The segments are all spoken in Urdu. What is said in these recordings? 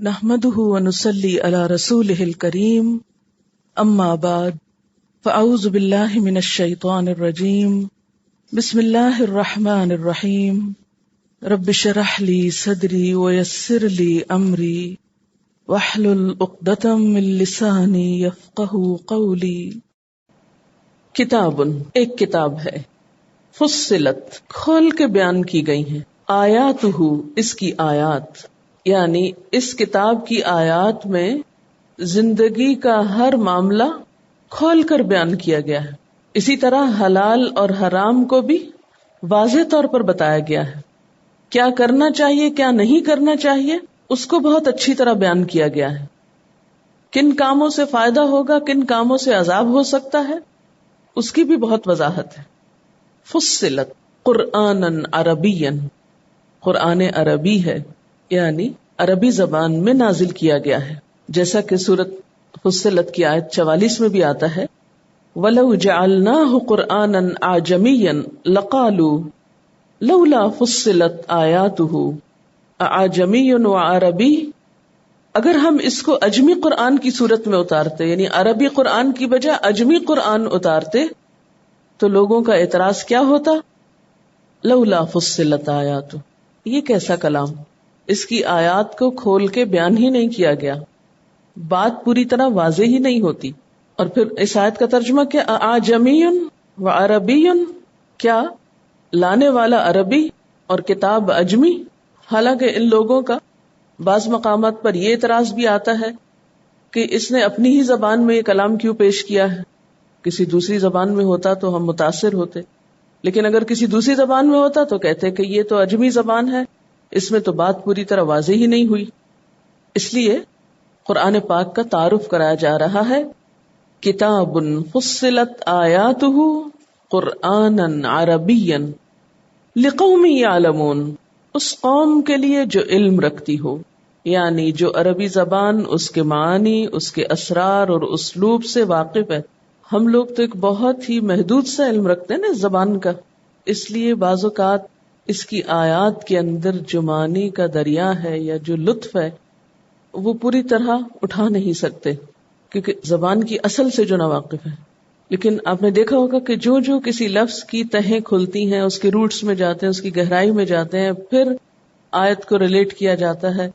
نحمده ونصلي على رسوله الكريم اما بعد فاعوذ بالله من الشيطان الرجيم بسم الله الرحمن الرحيم رب اشرح لي صدري ويسر لي امري واحلل عقدة من لساني يفقهوا قولي۔ کتاب ایک کتاب ہے، فصلت کھول کے بیان کی گئی ہیں، آیاتہ اس کی آیات، یعنی اس کتاب کی آیات میں زندگی کا ہر معاملہ کھول کر بیان کیا گیا ہے۔ اسی طرح حلال اور حرام کو بھی واضح طور پر بتایا گیا ہے، کیا کرنا چاہیے کیا نہیں کرنا چاہیے اس کو بہت اچھی طرح بیان کیا گیا ہے، کن کاموں سے فائدہ ہوگا کن کاموں سے عذاب ہو سکتا ہے اس کی بھی بہت وضاحت ہے۔ فصلت قرآنًا عربیًا، قرآن عربی ہے یعنی عربی زبان میں نازل کیا گیا ہے، جیسا کہ سورۃ فصلت کی آیت 44 میں بھی آتا ہے، وَلَوْ جَعَلْنَاهُ قُرْآنًا أَعْجَمِيًّا لَقَالُوا لَوْلَا فُصِّلَتْ آيَاتُهُ أَعْجَمِيٌّ وَعَرَبِيٌّ، اگر ہم اس کو اجمی قرآن کی صورت میں اتارتے یعنی عربی قرآن کی بجائے اجمی قرآن اتارتے تو لوگوں کا اعتراض کیا ہوتا؟ لولا فصلت آیاتہ، یہ کیسا کلام، اس کی آیات کو کھول کے بیان ہی نہیں کیا گیا، بات پوری طرح واضح ہی نہیں ہوتی۔ اور پھر اس آیت کا ترجمہ کیا، اعجمی و عربی، کیا لانے والا عربی اور کتاب اجمی؟ حالانکہ ان لوگوں کا بعض مقامات پر یہ اعتراض بھی آتا ہے کہ اس نے اپنی ہی زبان میں یہ کلام کیوں پیش کیا ہے، کسی دوسری زبان میں ہوتا تو ہم متاثر ہوتے، لیکن اگر کسی دوسری زبان میں ہوتا تو کہتے کہ یہ تو اجمی زبان ہے، اس میں تو بات پوری طرح واضح ہی نہیں ہوئی۔ اس لیے قرآن پاک کا تعارف کرایا جا رہا ہے، کتاب فصلت آیاتہ قرآنا عربیا لقوم یعلمون، اس قوم کے لیے جو علم رکھتی ہو، یعنی جو عربی زبان، اس کے معنی، اس کے اسرار اور اسلوب سے واقف ہے۔ ہم لوگ تو ایک بہت ہی محدود سا علم رکھتے ہیں نا اس زبان کا، اس لیے بعض اوقات اس کی آیات کے اندر جو معنی کا دریا ہے یا جو لطف ہے وہ پوری طرح اٹھا نہیں سکتے، کیونکہ زبان کی اصل سے جو ناواقف ہے۔ لیکن آپ نے دیکھا ہوگا کہ جو کسی لفظ کی تہیں کھلتی ہیں، اس کے روٹس میں جاتے ہیں، اس کی گہرائی میں جاتے ہیں، پھر آیت کو ریلیٹ کیا جاتا ہے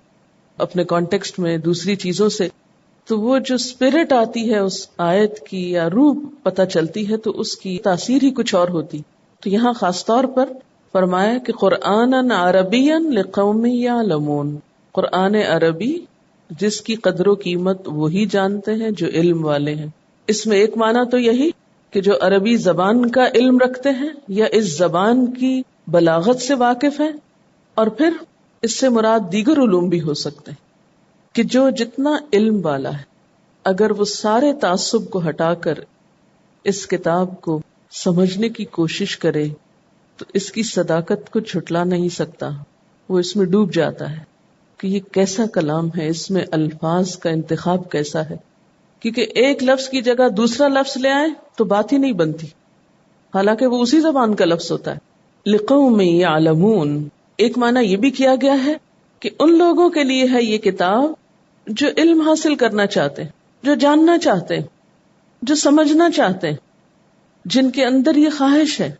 اپنے کانٹیکسٹ میں دوسری چیزوں سے، تو وہ جو اسپرٹ آتی ہے اس آیت کی یا روح پتہ چلتی ہے تو اس کی تاثیر ہی کچھ اور ہوتی۔ تو یہاں خاص طور پر فرمایا کہ قرآنً عربیًا لقوم یعلمون، قرآن عربی جس کی قدر و قیمت وہی جانتے ہیں جو علم والے ہیں۔ اس میں ایک معنی تو یہی کہ جو عربی زبان کا علم رکھتے ہیں یا اس زبان کی بلاغت سے واقف ہیں، اور پھر اس سے مراد دیگر علوم بھی ہو سکتے ہیں کہ جو جتنا علم والا ہے اگر وہ سارے تعصب کو ہٹا کر اس کتاب کو سمجھنے کی کوشش کرے تو اس کی صداقت کو جھٹلا نہیں سکتا، وہ اس میں ڈوب جاتا ہے کہ یہ کیسا کلام ہے، اس میں الفاظ کا انتخاب کیسا ہے، کیونکہ ایک لفظ کی جگہ دوسرا لفظ لے آئے تو بات ہی نہیں بنتی، حالانکہ وہ اسی زبان کا لفظ ہوتا ہے۔ لقوم یعلمون، ایک معنی یہ بھی کیا گیا ہے کہ ان لوگوں کے لیے ہے یہ کتاب جو علم حاصل کرنا چاہتے ہیں، جو جاننا چاہتے ہیں، جو سمجھنا چاہتے ہیں، جن کے اندر یہ خواہش ہے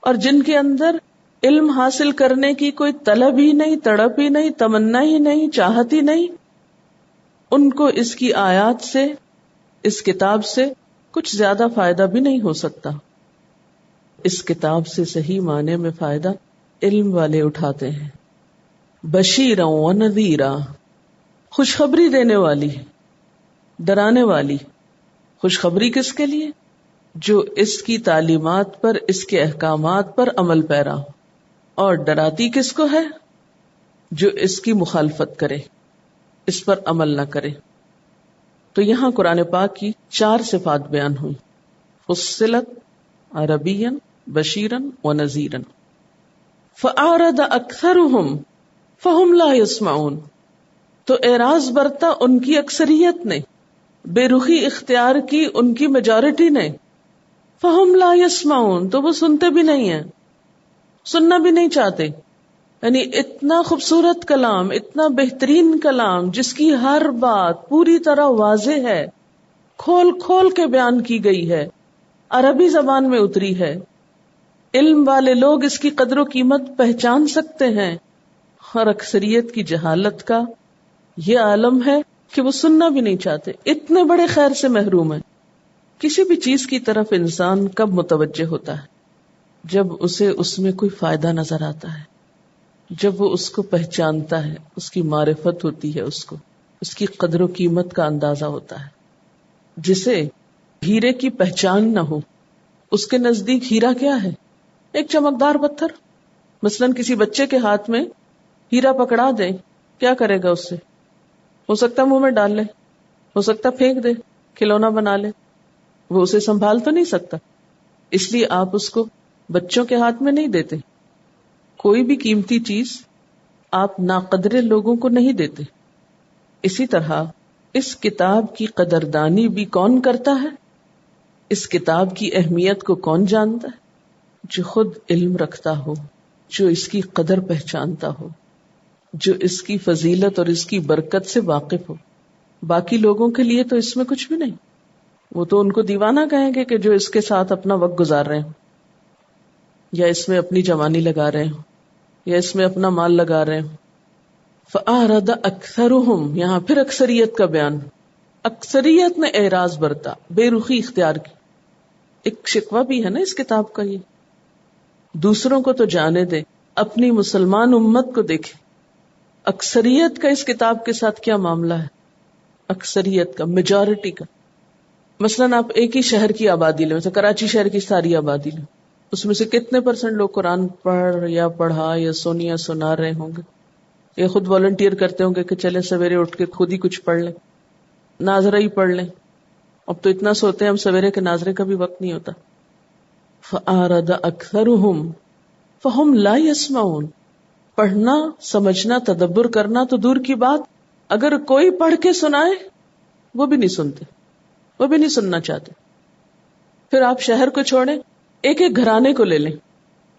اور جن کے اندر علم حاصل کرنے کی کوئی طلب ہی نہیں، تڑپ ہی نہیں، تمنا ہی نہیں، چاہت ہی نہیں، ان کو اس کی آیات سے، اس کتاب سے کچھ زیادہ فائدہ بھی نہیں ہو سکتا۔ اس کتاب سے صحیح معنی میں فائدہ علم والے اٹھاتے ہیں۔ بشیرا و نذیرا، خوشخبری دینے والی، ڈرانے والی۔ خوشخبری کس کے لیے؟ جو اس کی تعلیمات پر، اس کے احکامات پر عمل پیرا ہو، اور ڈراتی کس کو ہے؟ جو اس کی مخالفت کرے، اس پر عمل نہ کرے۔ تو یہاں قرآن پاک کی 4 صفات بیان ہوئی، فصلت عربیا بشیرا و نذیرا، فأعرض اکثرهم فهم لا يسمعون، تو اعراض برتا ان کی اکثریت نے، بے رخی اختیار کی ان کی میجورٹی نے، فهم لا يسمعون، تو وہ سنتے بھی نہیں ہیں، سننا بھی نہیں چاہتے۔ یعنی اتنا خوبصورت کلام، اتنا بہترین کلام جس کی ہر بات پوری طرح واضح ہے، کھول کھول کے بیان کی گئی ہے، عربی زبان میں اتری ہے، علم والے لوگ اس کی قدر و قیمت پہچان سکتے ہیں، اور اکثریت کی جہالت کا یہ عالم ہے کہ وہ سننا بھی نہیں چاہتے، اتنے بڑے خیر سے محروم ہیں۔ کسی بھی چیز کی طرف انسان کب متوجہ ہوتا ہے؟ جب اسے اس میں کوئی فائدہ نظر آتا ہے، جب وہ اس کو پہچانتا ہے، اس کی معرفت ہوتی ہے، اس کی قدر و قیمت کا اندازہ ہوتا ہے۔ جسے ہیرے کی پہچان نہ ہو، اس کے نزدیک ہیرا کیا ہے؟ ایک چمکدار پتھر۔ مثلاً کسی بچے کے ہاتھ میں ہیرا پکڑا دیں، کیا کرے گا اس سے؟ ہو سکتا منہ میں ڈال لے، ہو سکتا پھینک دے، کھلونا بنا لے، وہ اسے سنبھال تو نہیں سکتا۔ اس لیے آپ اس کو بچوں کے ہاتھ میں نہیں دیتے۔ کوئی بھی قیمتی چیز آپ ناقدر لوگوں کو نہیں دیتے۔ اسی طرح اس کتاب کی قدردانی بھی کون کرتا ہے؟ اس کتاب کی اہمیت کو کون جانتا ہے؟ جو خود علم رکھتا ہو، جو اس کی قدر پہچانتا ہو، جو اس کی فضیلت اور اس کی برکت سے واقف ہو۔ باقی لوگوں کے لیے تو اس میں کچھ بھی نہیں، وہ تو ان کو دیوانہ کہیں گے کہ جو اس کے ساتھ اپنا وقت گزار رہے ہوں، یا اس میں اپنی جوانی لگا رہے ہوں، یا اس میں اپنا مال لگا رہے ہوں۔ فَأَعْرَضَ أَكْثَرُهُمْ، یہاں پھر اکثریت کا بیان۔ اکثریت نے اعراض برتا، بے رخی اختیار کی۔ ایک شکوہ بھی ہے نا اس کتاب کا یہ۔ دوسروں کو تو جانے دے، اپنی مسلمان امت کو دیکھے، اکثریت کا اس کتاب کے ساتھ کیا معاملہ ہے؟ اکثریت کا، میجورٹی کا۔ مثلاً آپ ایک ہی شہر کی آبادی لیں، مثلا کراچی شہر کی ساری آبادی لیں، اس میں سے کتنے % لوگ قرآن پڑھ یا پڑھا یا سن یا سنا رہے ہوں گے، یا خود والنٹیئر کرتے ہوں گے کہ چلے سویرے اٹھ کے خود ہی کچھ پڑھ لیں، ناظرہ ہی پڑھ لیں۔ اب تو اتنا سوتے ہیں ہم، سویرے کے ناظرے کا بھی وقت نہیں ہوتا۔ فَأَعْرَضَ أَكْثَرُهُمْ فَهُمْ لَا يَسْمَعُونَ، پڑھنا، سمجھنا، تدبر کرنا تو دور کی بات، اگر کوئی پڑھ کے سنائے وہ بھی نہیں سنتے، وہ بھی نہیں سننا چاہتے۔ پھر آپ شہر کو چھوڑیں، ایک ایک گھرانے کو لے لیں،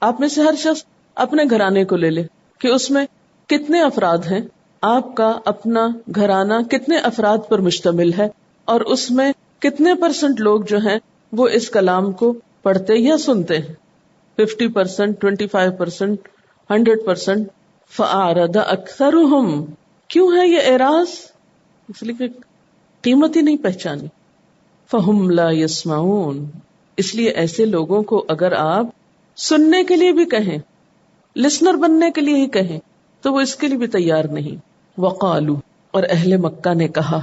آپ میں سے ہر شخص اپنے گھرانے کو لے لے کہ اس میں کتنے افراد ہیں، آپ کا اپنا گھرانہ کتنے افراد پر مشتمل ہے، اور اس میں کتنے % لوگ جو ہیں وہ اس کلام کو پڑھتے یا سنتے ہیں، 50%، 25%، 100%۔ فَأَعْرَضَ أَكْثَرُهُمْ، کیوں ہے یہ اعراض؟ اس لیے کہ قیمت ہی نہیں پہچانی۔ فَهُمْ لَا يَسْمَعُونَ، اس لیے ایسے لوگوں کو اگر آپ سننے کے لیے بھی کہیں، لسنر بننے کے لیے ہی کہیں، تو وہ اس کے لیے بھی تیار نہیں۔ وَقَالُوا، اور اہل مکہ نے کہا،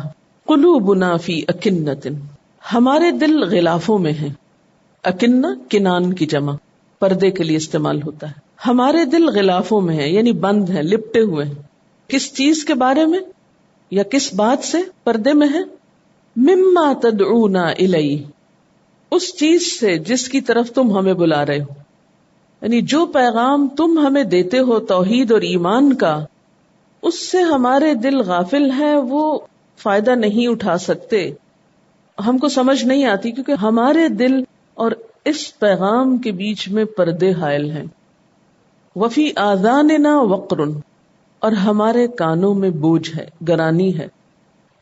قُلُوبُنَا فِي أَكِنَّةٍ، ہمارے دل غلافوں میں ہیں۔ اکنہ کنان کی جمع، پردے کے لیے استعمال ہوتا ہے۔ ہمارے دل غلافوں میں ہیں، یعنی بند ہیں، لپٹے ہوئے ہیں۔ کس چیز کے بارے میں یا کس بات سے پردے میں ہیں؟ مما تدعونا الیہ، اس چیز سے جس کی طرف تم ہمیں بلا رہے ہو، یعنی جو پیغام تم ہمیں دیتے ہو توحید اور ایمان کا، اس سے ہمارے دل غافل ہیں، وہ فائدہ نہیں اٹھا سکتے، ہم کو سمجھ نہیں آتی، کیونکہ ہمارے دل اور اس پیغام کے بیچ میں پردے حائل ہیں۔ وفی آذاننا وقر، اور ہمارے کانوں میں بوجھ ہے، گرانی ہے۔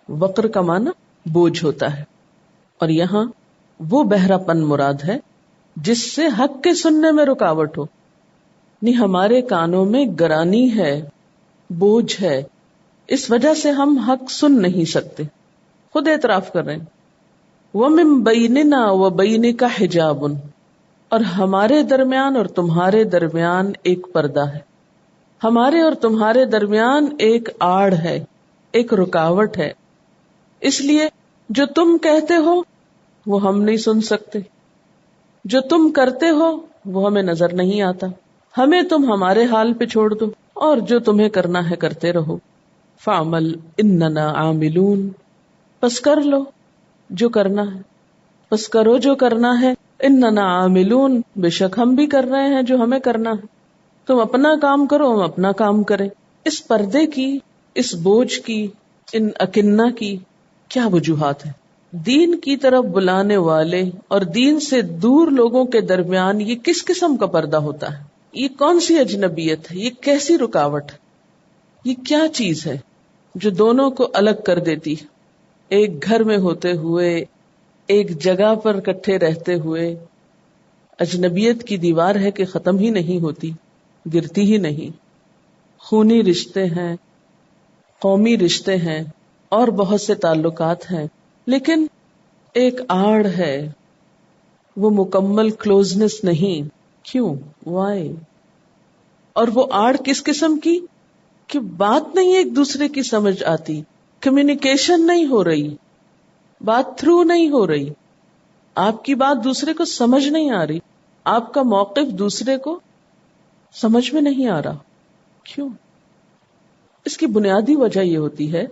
وقر کا معنی بوجھ ہوتا ہے، اور یہاں وہ بہرا پن مراد ہے جس سے حق کے سننے میں رکاوٹ ہو، نہیں، ہمارے کانوں میں گرانی ہے، بوجھ ہے، اس وجہ سے ہم حق سن نہیں سکتے۔ خود اعتراف کر رہے ہیں۔ وَمِن بَيْنِنَا وَبَيْنِكَ حِجَابٌ، اور ہمارے درمیان اور تمہارے درمیان ایک پردہ ہے، ہمارے اور تمہارے درمیان ایک آڑ ہے، ایک رکاوٹ ہے، اس لیے جو تم کہتے ہو وہ ہم نہیں سن سکتے، جو تم کرتے ہو وہ ہمیں نظر نہیں آتا، ہمیں تم ہمارے حال پہ چھوڑ دو اور جو تمہیں کرنا ہے کرتے رہو۔ فَعْمَلْ إِنَّنَا عَامِلُونَ، پس کر لو جو کرنا ہے، پس کرو جو کرنا ہے۔ اننا عاملون، بے شک ہم بھی کر رہے ہیں جو ہمیں کرنا ہے، تم اپنا کام کرو، ہم اپنا کام کریں۔ اس پردے کی، اس بوجھ کی، ان اکنہ کی کیا وجوہات ہیں؟ دین کی طرف بلانے والے اور دین سے دور لوگوں کے درمیان یہ کس قسم کا پردہ ہوتا ہے؟ یہ کون سی اجنبیت ہے؟ یہ کیسی رکاوٹ ہے؟ یہ کیا چیز ہے جو دونوں کو الگ کر دیتی؟ ایک گھر میں ہوتے ہوئے، ایک جگہ پر اکٹھے رہتے ہوئے، اجنبیت کی دیوار ہے کہ ختم ہی نہیں ہوتی، گرتی ہی نہیں. خونی رشتے ہیں، قومی رشتے ہیں، اور بہت سے تعلقات ہیں، لیکن ایک آڑ ہے، وہ مکمل کلوزنس نہیں. کیوں؟ وائی؟ اور وہ آڑ کس قسم کی؟ کہ بات نہیں ایک دوسرے کی سمجھ آتی، کمیونیکیشن نہیں ہو رہی، بات تھرو نہیں ہو رہی، آپ کی بات دوسرے کو سمجھ نہیں آ رہی، آپ کا موقف دوسرے کو سمجھ میں نہیں آ رہا. کیوں؟ اس کی بنیادی وجہ یہ ہوتی ہے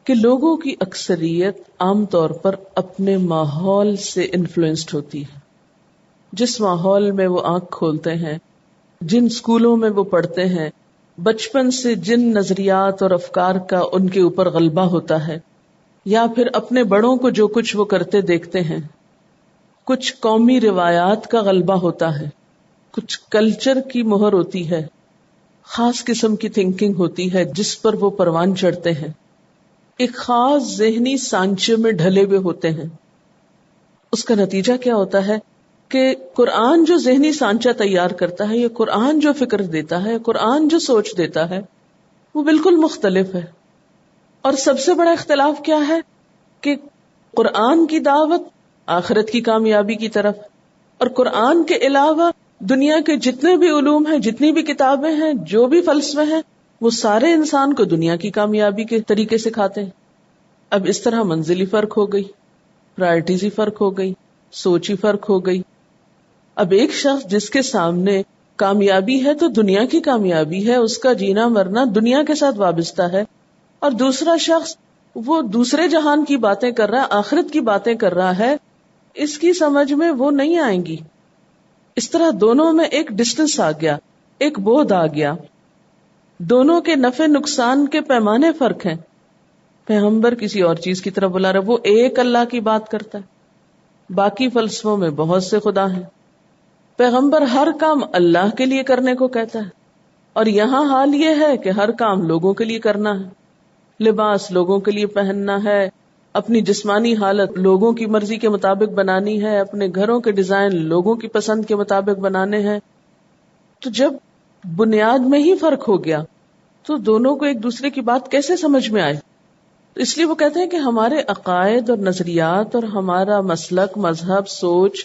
کہ لوگوں کی اکثریت عام طور پر اپنے ماحول سے انفلوئنسڈ ہوتی ہے. جس ماحول میں وہ آنکھ کھولتے ہیں، جن اسکولوں میں وہ پڑھتے ہیں، بچپن سے جن نظریات اور افکار کا ان کے اوپر غلبہ ہوتا ہے، یا پھر اپنے بڑوں کو جو کچھ وہ کرتے دیکھتے ہیں، کچھ قومی روایات کا غلبہ ہوتا ہے، کچھ کلچر کی مہر ہوتی ہے، خاص قسم کی تھنکنگ ہوتی ہے جس پر وہ پروان چڑھتے ہیں، ایک خاص ذہنی سانچے میں ڈھلے ہوئے ہوتے ہیں. اس کا نتیجہ کیا ہوتا ہے کہ قرآن جو ذہنی سانچہ تیار کرتا ہے، یہ قرآن جو فکر دیتا ہے، قرآن جو سوچ دیتا ہے، وہ بالکل مختلف ہے. اور سب سے بڑا اختلاف کیا ہے کہ قرآن کی دعوت آخرت کی کامیابی کی طرف، اور قرآن کے علاوہ دنیا کے جتنے بھی علوم ہیں، جتنی بھی کتابیں ہیں، جو بھی فلسفے ہیں، وہ سارے انسان کو دنیا کی کامیابی کے طریقے سکھاتے ہیں. اب اس طرح منزل ہی فرق ہو گئی، پرائرٹیز ہی فرق ہو گئی، سوچ ہی فرق ہو گئی. اب ایک شخص جس کے سامنے کامیابی ہے تو دنیا کی کامیابی ہے، اس کا جینا مرنا دنیا کے ساتھ وابستہ ہے، اور دوسرا شخص وہ دوسرے جہان کی باتیں کر رہا ہے، آخرت کی باتیں کر رہا ہے، اس کی سمجھ میں وہ نہیں آئیں گی. اس طرح دونوں میں ایک ڈسٹنس آ گیا، ایک بودھ آ گیا. دونوں کے نفع نقصان کے پیمانے فرق ہیں. پیغمبر کسی اور چیز کی طرف بلا رہا ہے، وہ ایک اللہ کی بات کرتا ہے. باقی فلسفوں میں بہت سے خدا ہیں. پیغمبر ہر کام اللہ کے لیے کرنے کو کہتا ہے، اور یہاں حال یہ ہے کہ ہر کام لوگوں کے لیے کرنا ہے. لباس لوگوں کے لیے پہننا ہے، اپنی جسمانی حالت لوگوں کی مرضی کے مطابق بنانی ہے، اپنے گھروں کے ڈیزائن لوگوں کی پسند کے مطابق بنانے ہیں. تو جب بنیاد میں ہی فرق ہو گیا تو دونوں کو ایک دوسرے کی بات کیسے سمجھ میں آئے؟ اس لیے وہ کہتے ہیں کہ ہمارے عقائد اور نظریات اور ہمارا مسلک، مذہب، سوچ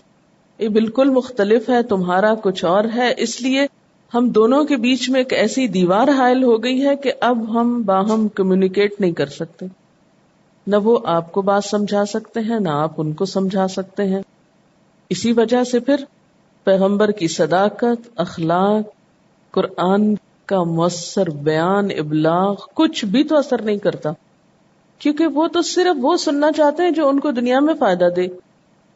یہ بالکل مختلف ہے، تمہارا کچھ اور ہے. اس لیے ہم دونوں کے بیچ میں ایک ایسی دیوار حائل ہو گئی ہے کہ اب ہم باہم کمیونیکیٹ نہیں کر سکتے. نہ وہ آپ کو بات سمجھا سکتے ہیں، نہ آپ ان کو سمجھا سکتے ہیں. اسی وجہ سے پھر پیغمبر کی صداقت، اخلاق، قرآن کا مؤثر بیان، ابلاغ کچھ بھی تو اثر نہیں کرتا، کیونکہ وہ تو صرف وہ سننا چاہتے ہیں جو ان کو دنیا میں فائدہ دے.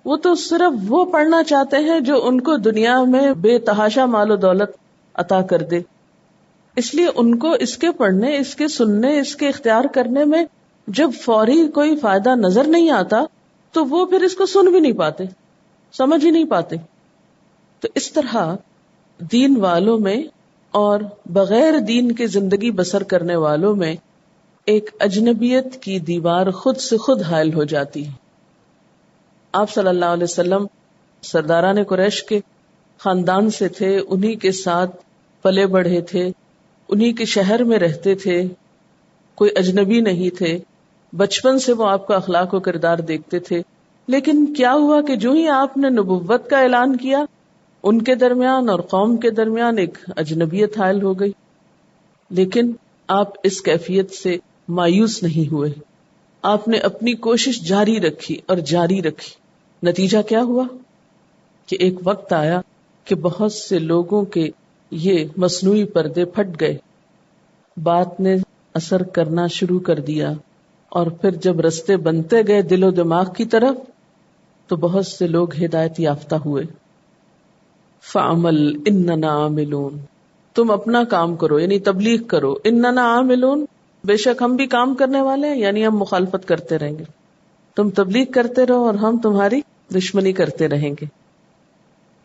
وہ تو صرف وہ پڑھنا چاہتے ہیں جو ان کو دنیا میں بے تحاشا مال و دولت عطا کر دے. اس لیے ان کو اس کے پڑھنے، اس کے سننے، اس کے اختیار کرنے میں جب فوری کوئی فائدہ نظر نہیں آتا تو وہ پھر اس کو سن بھی نہیں پاتے، سمجھ ہی نہیں پاتے. تو اس طرح دین والوں میں اور بغیر دین کے زندگی بسر کرنے والوں میں ایک اجنبیت کی دیوار خود سے خود حائل ہو جاتی ہے. آپ صلی اللہ علیہ وسلم سرداران قریش کے خاندان سے تھے، انہی کے ساتھ پلے بڑھے تھے، انہی کے شہر میں رہتے تھے، کوئی اجنبی نہیں تھے. بچپن سے وہ آپ کا اخلاق و کردار دیکھتے تھے. لیکن کیا ہوا کہ جو ہی آپ نے نبوت کا اعلان کیا، ان کے درمیان اور قوم کے درمیان ایک اجنبیت حائل ہو گئی. لیکن آپ اس کیفیت سے مایوس نہیں ہوئے، آپ نے اپنی کوشش جاری رکھی اور جاری رکھی. نتیجہ کیا ہوا کہ ایک وقت آیا کہ بہت سے لوگوں کے یہ مصنوعی پردے پھٹ گئے، بات نے اثر کرنا شروع کر دیا، اور پھر جب رستے بنتے گئے دل و دماغ کی طرف تو بہت سے لوگ ہدایت یافتہ ہوئے. فَعَمَلْ إِنَّنَا عَامِلُونَ، تم اپنا کام کرو، یعنی تبلیغ کرو. إِنَّنَا عَامِلُونَ، بے شک ہم بھی کام کرنے والے ہیں، یعنی ہم مخالفت کرتے رہیں گے. تم تبلیغ کرتے رہو اور ہم تمہاری دشمنی کرتے رہیں گے.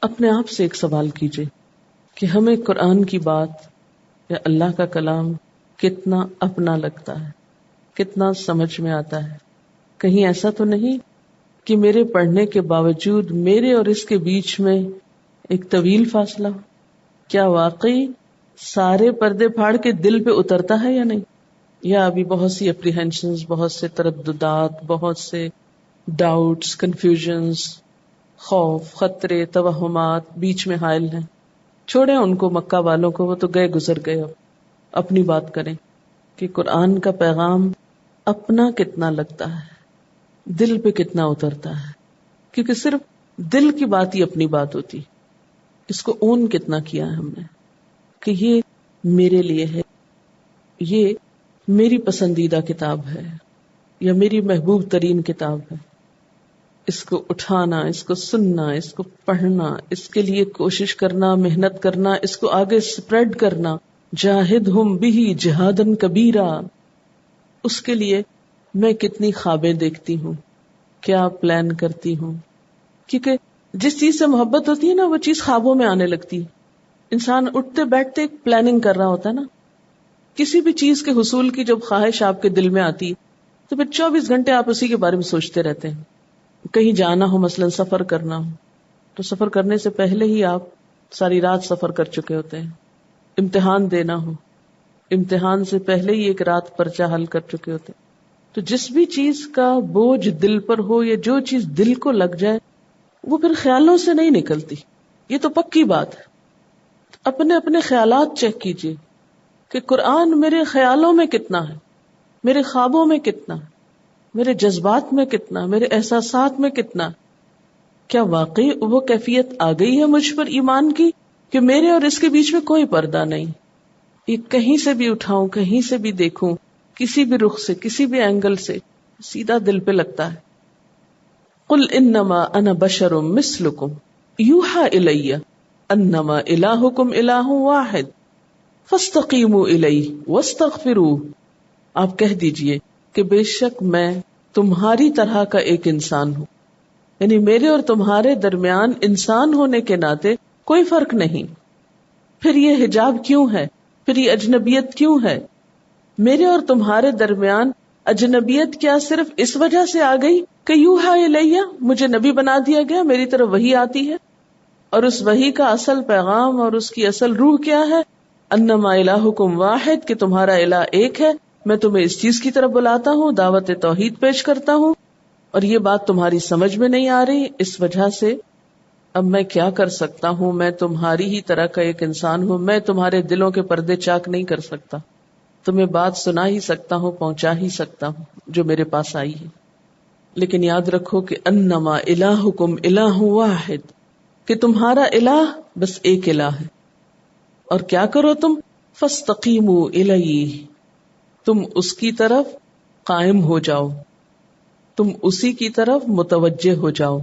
اپنے آپ سے ایک سوال کیجئے کہ ہمیں قرآن کی بات یا اللہ کا کلام کتنا اپنا لگتا ہے، کتنا سمجھ میں آتا ہے. کہیں ایسا تو نہیں کہ میرے پڑھنے کے باوجود میرے اور اس کے بیچ میں ایک طویل فاصلہ ہو؟ کیا واقعی سارے پردے پھاڑ کے دل پہ اترتا ہے یا نہیں؟ یا ابھی بہت سی اپریہنشنز، بہت سے ترددات، بہت سے ڈاؤٹس، کنفیوژنز، خوف، خطرے، توہمات بیچ میں حائل ہیں؟ چھوڑیں ان کو، مکہ والوں کو، وہ تو گئے گزر گئے. اب اپنی بات کریں کہ قرآن کا پیغام اپنا کتنا لگتا ہے، دل پہ کتنا اترتا ہے. کیونکہ صرف دل کی بات ہی اپنی بات ہوتی، اس کو اون کتنا کیا ہے ہم نے کہ یہ میرے لیے ہے، یہ میری پسندیدہ کتاب ہے یا میری محبوب ترین کتاب ہے. اس کو اٹھانا، اس کو سننا، اس کو پڑھنا، اس کے لیے کوشش کرنا، محنت کرنا، اس کو آگے سپریڈ کرنا. جاہدہم بہ جہادا کبیرا، اس کے لیے میں کتنی خوابیں دیکھتی ہوں، کیا پلان کرتی ہوں. کیونکہ جس چیز سے محبت ہوتی ہے نا، وہ چیز خوابوں میں آنے لگتی ہے. انسان اٹھتے بیٹھتے ایک پلاننگ کر رہا ہوتا ہے نا. کسی بھی چیز کے حصول کی جب خواہش آپ کے دل میں آتی تو پھر 24 گھنٹے آپ اسی کے بارے میں سوچتے رہتے ہیں. کہیں جانا ہو، مثلا سفر کرنا ہو، تو سفر کرنے سے پہلے ہی آپ ساری رات سفر کر چکے ہوتے ہیں. امتحان دینا ہو، امتحان سے پہلے ہی ایک رات پرچہ حل کر چکے ہوتے ہیں. تو جس بھی چیز کا بوجھ دل پر ہو یا جو چیز دل کو لگ جائے، وہ پھر خیالوں سے نہیں نکلتی. یہ تو پکی بات ہے. اپنے اپنے خیالات چیک کیجئے کہ قرآن میرے خیالوں میں کتنا ہے، میرے خوابوں میں کتنا، میرے جذبات میں کتنا، میرے احساسات میں کتنا. کیا واقعی وہ کیفیت آ گئی ہے مجھ پر ایمان کی کہ میرے اور اس کے بیچ میں کوئی پردہ نہیں؟ یہ کہیں سے بھی اٹھاؤں، کہیں سے بھی دیکھوں، کسی بھی رخ سے، کسی بھی اینگل سے، سیدھا دل پہ لگتا ہے. قل انما انا بشر مثلکم یوحی الی انما الہکم الہ واحد فاستقیموا الیہ واستغفروہ. آپ کہہ دیجئے کہ بے شک میں تمہاری طرح کا ایک انسان ہوں، یعنی میرے اور تمہارے درمیان انسان ہونے کے ناطے کوئی فرق نہیں. پھر یہ حجاب کیوں ہے؟ پھر یہ اجنبیت کیوں ہے؟ میرے اور تمہارے درمیان اجنبیت کیا صرف اس وجہ سے آ گئی کہ یوحی الیہ، مجھے نبی بنا دیا گیا، میری طرف وحی آتی ہے، اور اس وحی کا اصل پیغام اور اس کی اصل روح کیا ہے؟ انما الہکم واحد، کہ تمہارا الہ ایک ہے. میں تمہیں اس چیز کی طرف بلاتا ہوں، دعوت توحید پیش کرتا ہوں، اور یہ بات تمہاری سمجھ میں نہیں آ رہی، اس وجہ سے اب میں کیا کر سکتا ہوں؟ میں تمہاری ہی طرح کا ایک انسان ہوں، میں تمہارے دلوں کے پردے چاک نہیں کر سکتا، تمہیں بات سنا ہی سکتا ہوں، پہنچا ہی سکتا ہوں جو میرے پاس آئی ہے. لیکن یاد رکھو کہ انما الہکم الہ واحد، کہ تمہارا الہ بس ایک الہ ہے. اور کیا کرو تم؟ فاستقیموا الیہ، تم اس کی طرف قائم ہو جاؤ، تم اسی کی طرف متوجہ ہو جاؤ،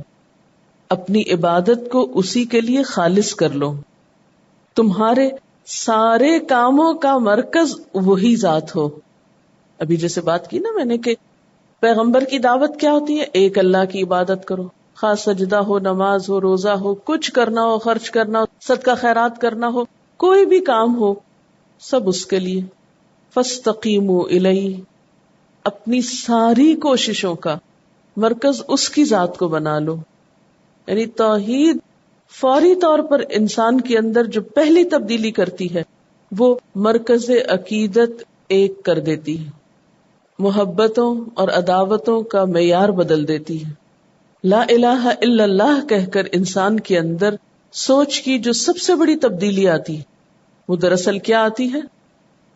اپنی عبادت کو اسی کے لیے خالص کر لو. تمہارے سارے کاموں کا مرکز وہی ذات ہو. ابھی جیسے بات کی نا میں نے کہ پیغمبر کی دعوت کیا ہوتی ہے؟ ایک اللہ کی عبادت کرو، خاص سجدہ ہو، نماز ہو، روزہ ہو، کچھ کرنا ہو، خرچ کرنا ہو، صدقہ خیرات کرنا ہو، کوئی بھی کام ہو، سب اس کے لیے. فاستقیموا الیہ، اپنی ساری کوششوں کا مرکز اس کی ذات کو بنا لو. یعنی توحید فوری طور پر انسان کے اندر جو پہلی تبدیلی کرتی ہے وہ مرکز عقیدت ایک کر دیتی ہے، محبتوں اور عداوتوں کا معیار بدل دیتی ہے. لا الہ الا اللہ کہہ کر انسان کے اندر سوچ کی جو سب سے بڑی تبدیلی آتی ہے وہ دراصل کیا آتی ہے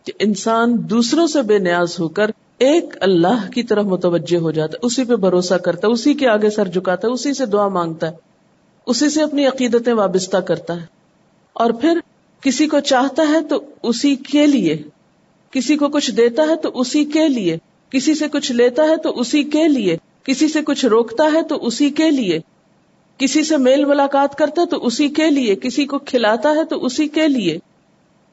کہ انسان دوسروں سے بے نیاز ہو کر ایک اللہ کی طرف متوجہ ہو جاتا ہے، اسی پہ بھروسہ کرتا ہے، اسی کے آگے سر جھکاتا ہے، اسی سے دعا مانگتا ہے، اسی سے اپنی عقیدتیں وابستہ کرتا ہے. اور پھر کسی کو چاہتا ہے تو اسی کے لیے، کسی کو کچھ دیتا ہے تو اسی کے لیے، کسی سے کچھ لیتا ہے تو اسی کے لیے، کسی سے کچھ روکتا ہے تو اسی کے لیے، کسی سے میل ملاقات کرتا ہے تو اسی کے لیے، کسی کو کھلاتا ہے تو اسی کے لیے.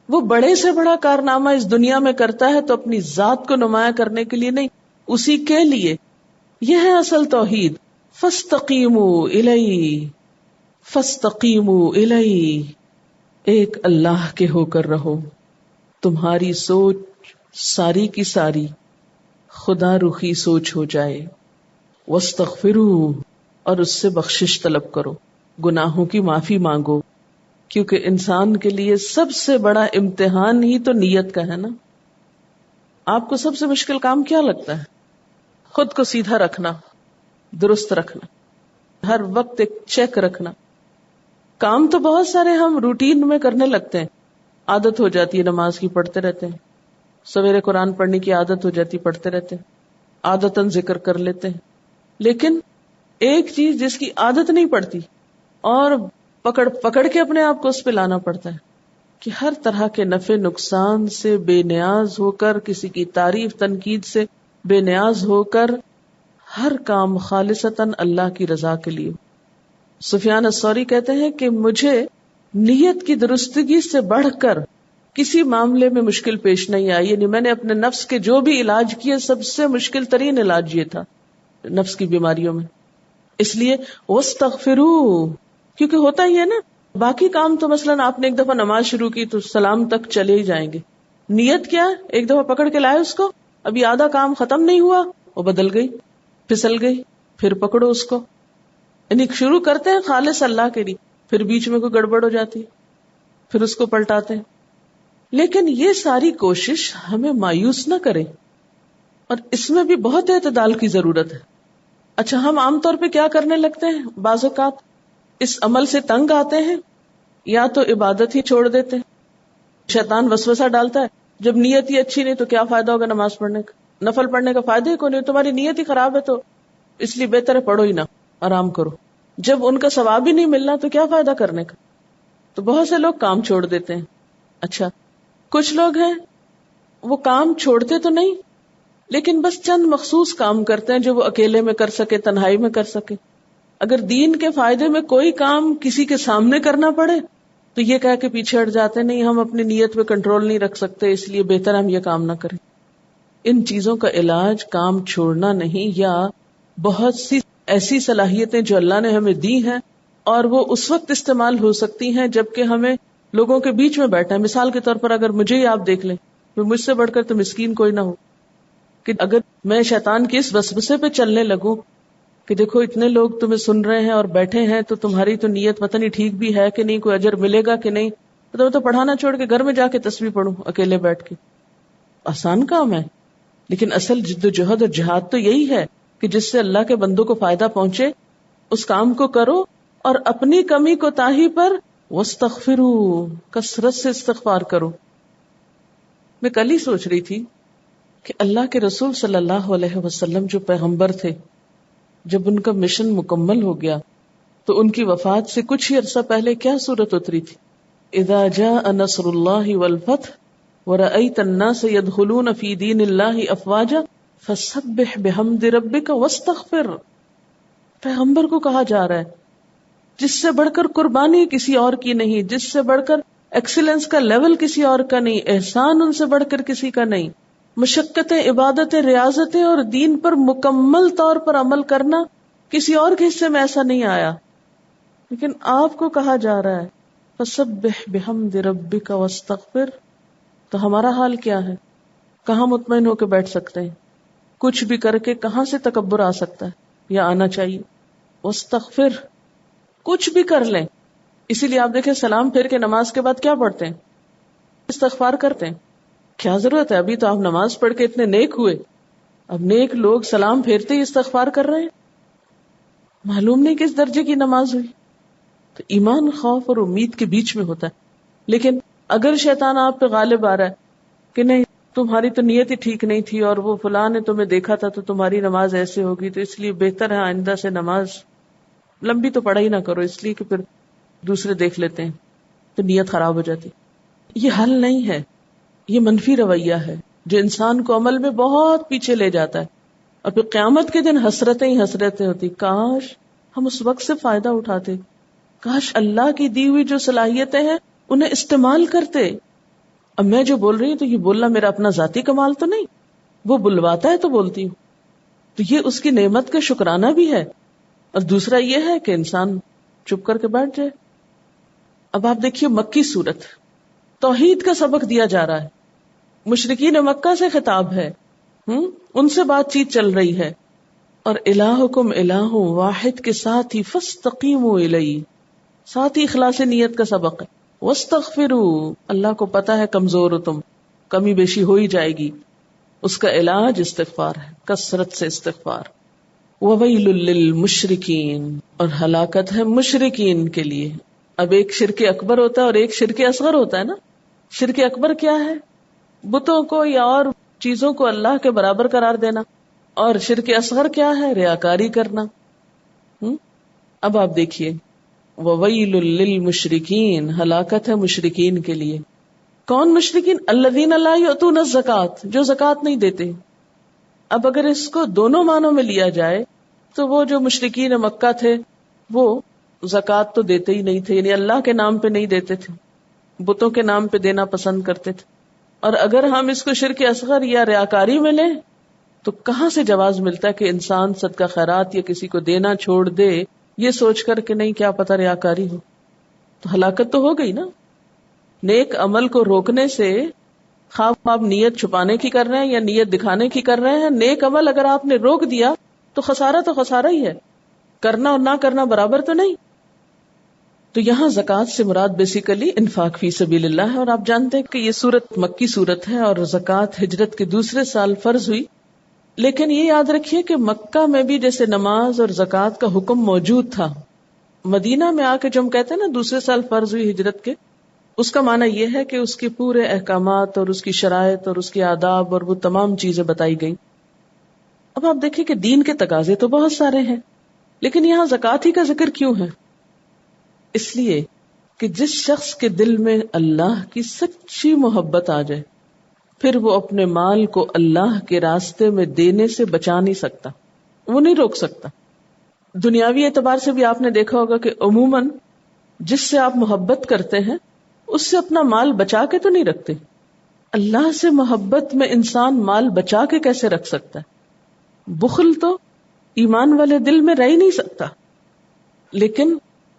وہ بڑے سے بڑا کارنامہ اس دنیا میں کرتا ہے تو اپنی ذات کو نمایاں کرنے کے لیے نہیں، اسی کے لیے. یہ ہے اصل توحید. فاستقیموا الیہ، فاستقیموا الیہ، ایک اللہ کے ہو کر رہو، تمہاری سوچ ساری کی ساری خدا رخی سوچ ہو جائے، واستغفروا، اور اس سے بخشش طلب کرو، گناہوں کی معافی مانگو، کیونکہ انسان کے لیے سب سے بڑا امتحان ہی تو نیت کا ہے نا۔ آپ کو سب سے مشکل کام کیا لگتا ہے؟ خود کو سیدھا رکھنا، درست رکھنا، ہر وقت ایک چیک رکھنا۔ کام تو بہت سارے ہم روٹین میں کرنے لگتے ہیں، عادت ہو جاتی ہے نماز کی، پڑھتے رہتے ہیں، سویرے قرآن پڑھنے کی عادت ہو جاتی، پڑھتے رہتے ہیں، عادتاً ذکر کر لیتے ہیں، لیکن ایک چیز جس کی عادت نہیں پڑتی اور پکڑ پکڑ کے اپنے آپ کو اس پہ لانا پڑتا ہے کہ ہر طرح کے نفع نقصان سے بے نیاز ہو کر، کسی کی تعریف تنقید سے بے نیاز ہو کر، ہر کام خالصتاً اللہ کی رضا کے لیے۔ سفیان الثوری کہتے ہیں کہ مجھے نیت کی درستگی سے بڑھ کر کسی معاملے میں مشکل پیش نہیں آئی، یعنی میں نے اپنے نفس کے جو بھی علاج کیے سب سے مشکل ترین علاج یہ تھا نفس کی بیماریوں میں۔ اس لیے واستغفروا، کیونکہ ہوتا ہی ہے نا، باقی کام تو مثلاً آپ نے ایک دفعہ نماز شروع کی تو سلام تک چلے ہی جائیں گے، نیت کیا ہے؟ ایک دفعہ پکڑ کے لائے اس کو، ابھی آدھا کام ختم نہیں ہوا، وہ بدل گئی، پھسل گئی، پھر پکڑو اس کو، یعنی شروع کرتے ہیں خالص اللہ کے لیے، پھر بیچ میں کوئی گڑبڑ ہو جاتی ہے، پھر اس کو پلٹاتے ہیں۔ لیکن یہ ساری کوشش ہمیں مایوس نہ کرے، اور اس میں بھی بہت اعتدال کی ضرورت ہے۔ اچھا، ہم عام طور پہ کیا کرنے لگتے ہیں؟ بعض اوقات اس عمل سے تنگ آتے ہیں، یا تو عبادت ہی چھوڑ دیتے ہیں۔ شیطان وسوسہ ڈالتا ہے، جب نیت ہی اچھی نہیں تو کیا فائدہ ہوگا نماز پڑھنے کا، نفل پڑھنے کا فائدہ ہی کوئی نہیں، تمہاری نیت ہی خراب ہے تو اس لیے بہتر ہے پڑھو ہی نہ، آرام کرو۔ جب ان کا ثواب ہی نہیں ملنا تو کیا فائدہ کرنے کا؟ تو بہت سے لوگ کام چھوڑ دیتے ہیں۔ اچھا، کچھ لوگ ہیں وہ کام چھوڑتے تو نہیں، لیکن بس چند مخصوص کام کرتے ہیں جو وہ اکیلے میں کر سکے، تنہائی میں کر سکے۔ اگر دین کے فائدے میں کوئی کام کسی کے سامنے کرنا پڑے تو یہ کہہ کے پیچھے ہٹ جاتے، نہیں ہم اپنی نیت پہ کنٹرول نہیں رکھ سکتے، اس لیے بہتر ہم یہ کام نہ کریں۔ ان چیزوں کا علاج کام چھوڑنا نہیں، یا بہت سی ایسی صلاحیتیں جو اللہ نے ہمیں دی ہیں اور وہ اس وقت استعمال ہو سکتی ہیں جبکہ ہمیں لوگوں کے بیچ میں بیٹھنا ہے۔ مثال کے طور پر اگر مجھے ہی آپ دیکھ لیں، مجھ سے بڑھ کر تو مسکین کوئی نہ ہو، کہ اگر میں شیطان کے اس وسوسے پہ چلنے لگوں کہ دیکھو اتنے لوگ تمہیں سن رہے ہیں اور بیٹھے ہیں تو تمہاری تو نیت پتہ نہیں ٹھیک بھی ہے کہ نہیں، کوئی اجر ملے گا کہ نہیں، تو پڑھانا چھوڑ کے گھر میں جا کے تسبیح پڑھوں اکیلے بیٹھ کے۔ آسان کام ہے، لیکن اصل جد و جہد اور جہاد تو یہی ہے کہ جس سے اللہ کے بندوں کو فائدہ پہنچے اس کام کو کرو، اور اپنی کمی کوتاہی پر واستغفروا، کثرت سے استغفار کرو۔ میں کل ہی سوچ رہی تھی کہ اللہ کے رسول صلی اللہ علیہ وسلم جو پیغمبر تھے، جب ان کا مشن مکمل ہو گیا تو ان کی وفات سے کچھ ہی عرصہ پہلے کیا صورت اتری تھی؟ اذا جاء نصر اللہ والفتح ورأیت الناس يدخلون فی دین اللہ افواجا فسبح بحمد ربک واستغفر۔ پیغمبر کو کہا جا رہا ہے جس سے بڑھ کر قربانی کسی اور کی نہیں، جس سے بڑھ کر ایکسیلنس کا لیول کسی اور کا نہیں، احسان ان سے بڑھ کر کسی کا نہیں، مشقتیں، عبادتیں، ریاضتیں اور دین پر مکمل طور پر عمل کرنا کسی اور کے حصے میں ایسا نہیں آیا، لیکن آپ کو کہا جا رہا ہے فسبح بحمد ربک واستغفر۔ تو ہمارا حال کیا ہے؟ کہاں مطمئن ہو کے بیٹھ سکتے ہیں؟ کچھ بھی کر کے کہاں سے تکبر آ سکتا ہے یا آنا چاہیے؟ واستغفر، کچھ بھی کر لیں۔ اسی لیے آپ دیکھیں سلام پھیر کے نماز کے بعد کیا پڑھتے ہیں؟ استغفار کرتے ہیں۔ کیا ضرورت ہے؟ ابھی تو آپ نماز پڑھ کے اتنے نیک ہوئے، اب نیک لوگ سلام پھیرتے ہی استغفار کر رہے ہیں، معلوم نہیں کس درجے کی نماز ہوئی۔ تو ایمان خوف اور امید کے بیچ میں ہوتا ہے۔ لیکن اگر شیطان آپ پہ غالب آ رہا ہے کہ نہیں تمہاری تو نیت ہی ٹھیک نہیں تھی اور وہ فلاں نے تمہیں دیکھا تھا تو تمہاری نماز ایسے ہوگی، تو اس لیے بہتر ہے آئندہ سے نماز لمبی تو پڑھا ہی نہ کرو، اس لیے کہ پھر دوسرے دیکھ لیتے ہیں، تو نیت خراب ہو جاتی۔ یہ حل نہیں ہے، یہ منفی رویہ ہے جو انسان کو عمل میں بہت پیچھے لے جاتا ہے، اور پھر قیامت کے دن حسرتیں ہی حسرتیں ہوتی، کاش ہم اس وقت سے فائدہ اٹھاتے، کاش اللہ کی دی ہوئی جو صلاحیتیں ہیں انہیں استعمال کرتے۔ اب میں جو بول رہی ہوں تو یہ بولنا میرا اپنا ذاتی کمال تو نہیں، وہ بلواتا ہے تو بولتی ہوں، تو یہ اس کی نعمت کا شکرانہ بھی ہے، اور دوسرا یہ ہے کہ انسان چپ کر کے بیٹھ جائے۔ اب آپ دیکھیے مکی صورت، توحید کا سبق دیا جا رہا ہے، مشرکین مکہ سے خطاب ہے، ان سے بات چیت چل رہی ہے، اور الہکم الہ واحد کے ساتھ ہی فاستقیموا الیہ، ساتھ ہی اخلاص نیت کا سبق ہے، واستغفروا، اللہ کو پتا ہے کمزور ہو تم، کمی بیشی ہو ہی جائے گی، اس کا علاج استغفار ہے، کثرت سے استغفار۔ وویل للمشرکین، اور ہلاکت ہے مشرکین کے لیے۔ اب ایک شرک اکبر ہوتا ہے اور ایک شرک اصغر ہوتا ہے نا۔ شرک اکبر کیا ہے؟ بتوں کو یا اور چیزوں کو اللہ کے برابر قرار دینا، اور شرک اصغر کیا ہے؟ ریاکاری کرنا۔ اب آپ دیکھیے، وویل للمشرکین، ہلاکت ہے مشرکین کے لیے۔ کون مشرکین؟ الذین لا یؤتون الزکوٰۃ، جو زکوٰۃ نہیں دیتے۔ اب اگر اس کو دونوں معنوں میں لیا جائے تو وہ جو مشرکین مکہ تھے وہ زکوٰۃ تو دیتے ہی نہیں تھے، یعنی اللہ کے نام پہ نہیں دیتے تھے، بتوں کے نام پہ دینا پسند کرتے تھے۔ اور اگر ہم اس کو شرک اصغر یا ریاکاری میں لیں تو کہاں سے جواز ملتا ہے کہ انسان صدقہ خیرات یا کسی کو دینا چھوڑ دے یہ سوچ کر کہ نہیں کیا پتہ ریاکاری ہو؟ تو ہلاکت تو ہو گئی نا۔ نیک عمل کو روکنے سے، خواہ آپ نیت چھپانے کی کر رہے ہیں یا نیت دکھانے کی کر رہے ہیں، نیک عمل اگر آپ نے روک دیا تو خسارہ ہی ہے، کرنا اور نہ کرنا برابر تو نہیں۔ تو یہاں زکوٰۃ سے مراد بیسیکلی انفاق فی سبیل اللہ ہے، اور آپ جانتے ہیں کہ یہ سورت مکی سورت ہے اور زکوٰۃ ہجرت کے دوسرے سال فرض ہوئی۔ لیکن یہ یاد رکھیے کہ مکہ میں بھی جیسے نماز اور زکوٰۃ کا حکم موجود تھا، مدینہ میں آ کے جو ہم کہتے ہیں نا دوسرے سال فرض ہوئی ہجرت کے، اس کا معنی یہ ہے کہ اس کے پورے احکامات اور اس کی شرائط اور اس کے آداب اور وہ تمام چیزیں بتائی گئی۔ اب آپ دیکھیں کہ دین کے تقاضے تو بہت سارے ہیں، لیکن یہاں زکوٰۃ ہی کا ذکر کیوں ہے؟ اس لیے کہ جس شخص کے دل میں اللہ کی سچی محبت آ جائے پھر وہ اپنے مال کو اللہ کے راستے میں دینے سے بچا نہیں سکتا، وہ نہیں روک سکتا۔ دنیاوی اعتبار سے بھی آپ نے دیکھا ہوگا کہ عموماً جس سے آپ محبت کرتے ہیں اس سے اپنا مال بچا کے تو نہیں رکھتے۔ اللہ سے محبت میں انسان مال بچا کے کیسے رکھ سکتا ہے؟ بخل تو ایمان والے دل میں رہ ہی نہیں سکتا۔ لیکن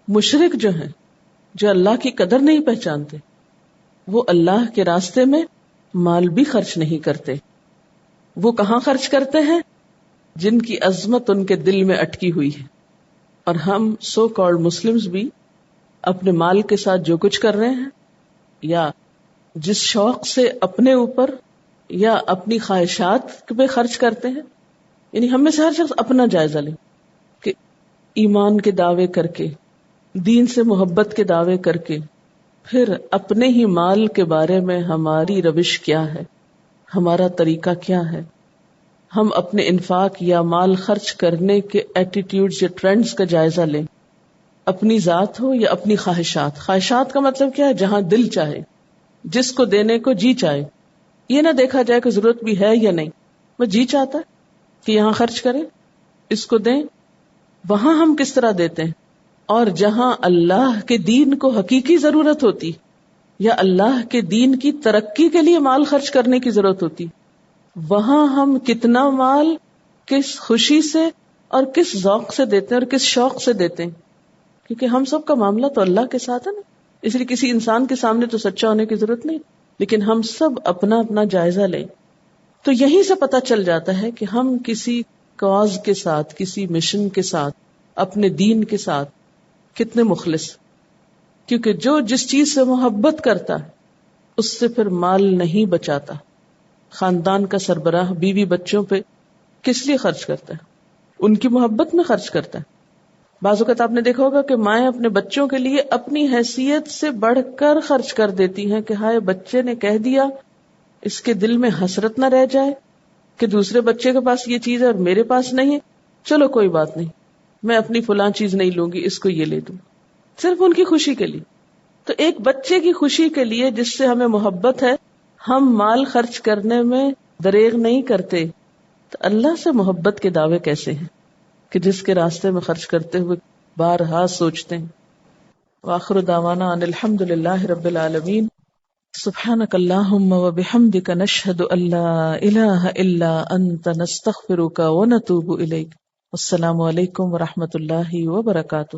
مشرک جو ہیں، جو اللہ کی قدر نہیں پہچانتے، وہ اللہ کے راستے میں مال بھی خرچ نہیں کرتے۔ وہ کہاں خرچ کرتے ہیں؟ جن کی عظمت ان کے دل میں اٹکی ہوئی ہے۔ اور ہم سو کالڈ مسلمز بھی اپنے مال کے ساتھ جو کچھ کر رہے ہیں، یا جس شوق سے اپنے اوپر یا اپنی خواہشات پہ خرچ کرتے ہیں، یعنی ہم میں سے ہر شخص اپنا جائزہ لے کہ ایمان کے دعوے کر کے، دین سے محبت کے دعوے کر کے، پھر اپنے ہی مال کے بارے میں ہماری روش کیا ہے، ہمارا طریقہ کیا ہے، ہم اپنے انفاق یا مال خرچ کرنے کے ایٹیٹیوڈز یا ٹرینڈز کا جائزہ لیں، اپنی ذات ہو یا اپنی خواہشات۔ خواہشات کا مطلب کیا ہے؟ جہاں دل چاہے، جس کو دینے کو جی چاہے، یہ نہ دیکھا جائے کہ ضرورت بھی ہے یا نہیں، وہ جی چاہتا ہے کہ یہاں خرچ کریں، اس کو دیں، وہاں ہم کس طرح دیتے ہیں۔ اور جہاں اللہ کے دین کو حقیقی ضرورت ہوتی یا اللہ کے دین کی ترقی کے لیے مال خرچ کرنے کی ضرورت ہوتی، وہاں ہم کتنا مال کس خوشی سے اور کس ذوق سے دیتے ہیں اور کس شوق سے دیتے ہیں، کیونکہ ہم سب کا معاملہ تو اللہ کے ساتھ ہے نا۔ اس لیے کسی انسان کے سامنے تو سچا ہونے کی ضرورت نہیں، لیکن ہم سب اپنا اپنا جائزہ لیں تو یہیں سے پتہ چل جاتا ہے کہ ہم کسی کاز کے ساتھ، کسی مشن کے ساتھ، اپنے دین کے ساتھ کتنے مخلص۔ کیونکہ جو جس چیز سے محبت کرتا ہے اس سے پھر مال نہیں بچاتا۔ خاندان کا سربراہ بیوی بچوں پہ کس لیے خرچ کرتا ہے؟ ان کی محبت میں خرچ کرتا ہے۔ بعض اوقات آپ نے دیکھا ہوگا کہ مائیں اپنے بچوں کے لیے اپنی حیثیت سے بڑھ کر خرچ کر دیتی ہیں کہ ہائے بچے نے کہہ دیا، اس کے دل میں حسرت نہ رہ جائے کہ دوسرے بچے کے پاس یہ چیز ہے اور میرے پاس نہیں ہے، چلو کوئی بات نہیں، میں اپنی فلاں چیز نہیں لوں گی، اس کو یہ لے دوں، صرف ان کی خوشی کے لیے۔ تو ایک بچے کی خوشی کے لیے جس سے ہمیں محبت ہے ہم مال خرچ کرنے میں دریغ نہیں کرتے، تو اللہ سے محبت کے دعوے کیسے ہیں کہ جس کے راستے میں خرچ کرتے ہوئے بارہا سوچتے ہیں۔ وآخر دعوانا ان الحمد للہ رب العالمین۔ سبحانک اللہم وبحمدک نشہد ان لا الہ الا انت نستغفرک ونتوب الیک۔ السلام علیکم ورحمۃ اللہ وبرکاتہ۔